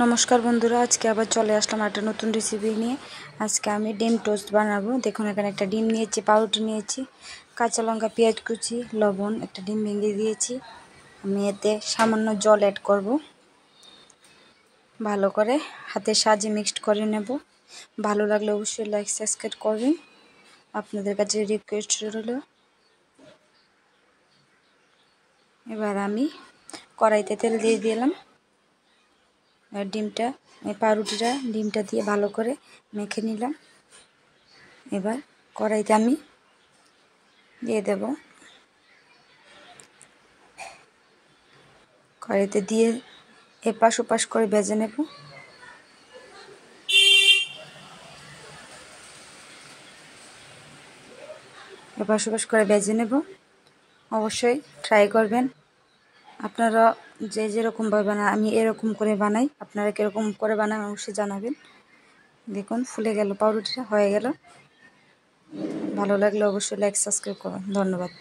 নমস্কার বন্ধুরা, আজকে আবার চলে আসলাম একটা নতুন রেসিপি নিয়ে। আজকে আমি ডিম টোস্ট বানাবো। দেখুন, এখানে একটা ডিম নিয়েছি, পাউরুটি নিয়েছি, কাঁচা লঙ্কা, পেঁয়াজ কুচি, লবণ, একটা ডিম ভেঙে দিয়েছি। আমি এতে সামান্য জল অ্যাড করব। ভালো করে হাতের সাহায্যে মিক্সড করে নেব। ভালো লাগলে অবশ্যই লাইক সাবস্ক্রাইব করবেন। আপনাদের কাছে রিকোয়েস্ট রইল। এবার আমি কড়াইতে তেল দিয়ে দিলাম। ডিমটা, ডিমটা দিয়ে ভালো করে মেখে নিলাম। এবার কড়াইতে আমি দিয়ে দেব। কড়াইতে দিয়ে এপাশ ওপাশ করে ভেজে নেব। এপাশ ওপাশ করে ভেজে নেব। অবশ্যই ট্রাই করবেন। আপনারা যে যেরকমভাবে বানান, আমি এরকম করে বানাই, আপনারা কীরকম করে বানান অবশ্যই জানাবেন। দেখুন, ফুলে গেল, পাউরুটিটা হয়ে গেল। ভালো লাগলে অবশ্যই লাইক সাবস্ক্রাইব করুন। ধন্যবাদ।